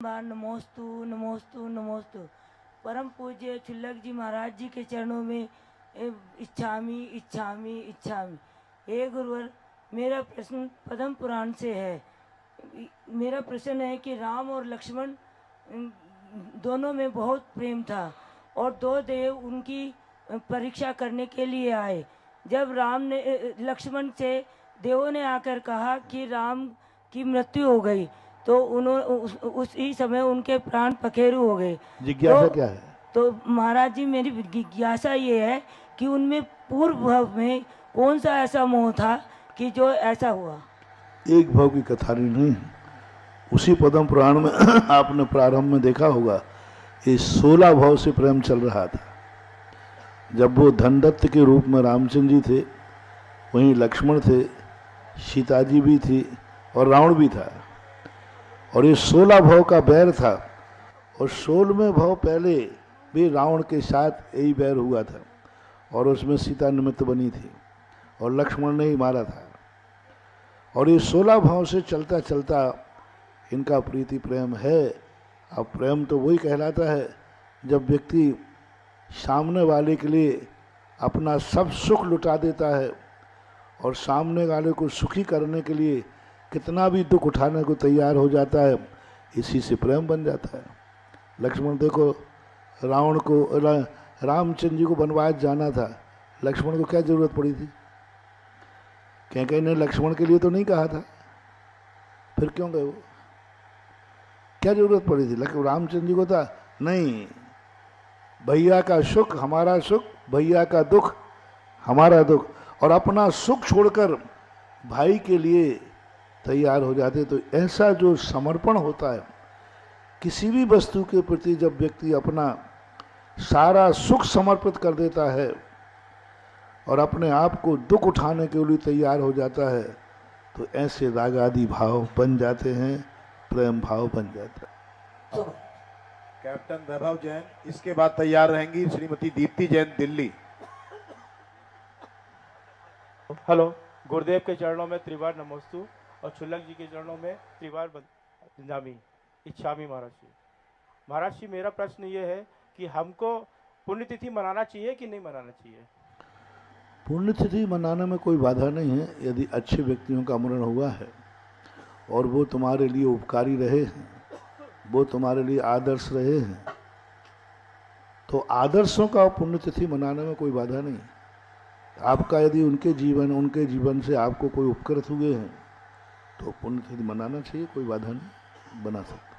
नमोस्तु नमोस्तु नमोस्तु। परम पूज्य छुल्लक जी महाराज जी के चरणों में इच्छामी इच्छामी इच्छामी। हे गुरुवर, मेरा प्रश्न पद्म पुराण से है। मेरा प्रश्न है कि राम और लक्ष्मण दोनों में बहुत प्रेम था और दो देव उनकी परीक्षा करने के लिए आए। जब राम ने लक्ष्मण से देवों ने आकर कहा कि राम की मृत्यु हो गई तो उन्होंने उसी समय उनके प्राण पखेरु हो गए। जिज्ञासा क्या है? तो महाराज जी, मेरी जिज्ञासा ये है कि उनमें पूर्व भव में कौन सा ऐसा मोह था कि जो ऐसा हुआ? एक भव की कथा नहीं है। उसी पद्म पुराण में आपने प्रारंभ में देखा होगा, ये 16 भव से प्रेम चल रहा था। जब वो धनदत्त के रूप में रामचंद्र जी थे, वहीं लक्ष्मण थे, सीता जी भी थी और रावण भी था। और ये 16 भव का बैर था और 16वें भव पहले भी रावण के साथ यही बैर हुआ था और उसमें सीता निमित्त बनी थी और लक्ष्मण ने ही मारा था। और ये 16 भव से चलता चलता इनका प्रीति प्रेम है। अब प्रेम तो वही कहलाता है जब व्यक्ति सामने वाले के लिए अपना सब सुख लुटा देता है और सामने वाले को सुखी करने के लिए कितना भी दुख उठाने को तैयार हो जाता है, इसी से प्रेम बन जाता है। लक्ष्मण देखो, रावण को रामचंद्र जी को वनवास जाना था, लक्ष्मण को क्या जरूरत पड़ी थी? कहीं ने लक्ष्मण के लिए तो नहीं कहा था, फिर क्यों गए वो? क्या जरूरत पड़ी थी? रामचंद्र जी को था नहीं, भैया का सुख हमारा सुख, भैया का दुख हमारा दुख, और अपना सुख छोड़कर भाई के लिए तैयार हो जाते। तो ऐसा जो समर्पण होता है किसी भी वस्तु के प्रति, जब व्यक्ति अपना सारा सुख समर्पित कर देता है और अपने आप को दुख उठाने के लिए तैयार हो जाता है, तो ऐसे राग आदि भाव बन जाते हैं, प्रेम भाव बन जाता है। कैप्टन वैभव जैन, इसके बाद तैयार रहेंगी श्रीमती दीप्ति जैन, दिल्ली। हेलो। गुरुदेव के चरणों में त्रिवार नमोस्तु और छुल्लक जी के चरणों में त्रिवार बंदामी इच्छामी। महाराज जी, महाराज जी, मेरा प्रश्न ये है कि हमको पुण्यतिथि मनाना चाहिए कि नहीं मनाना चाहिए? पुण्यतिथि मनाने में कोई बाधा नहीं है, यदि अच्छे व्यक्तियों का मरण हुआ है और वो तुम्हारे लिए उपकारी रहे हैं, वो तुम्हारे लिए आदर्श रहे हैं, तो आदर्शों का पुण्यतिथि मनाने में कोई बाधा नहीं। आपका यदि उनके जीवन से आपको कोई उपकृत हुए हैं तो पुण्यतिथि मनाना चाहिए, कोई बाधा नहीं, बना सकते।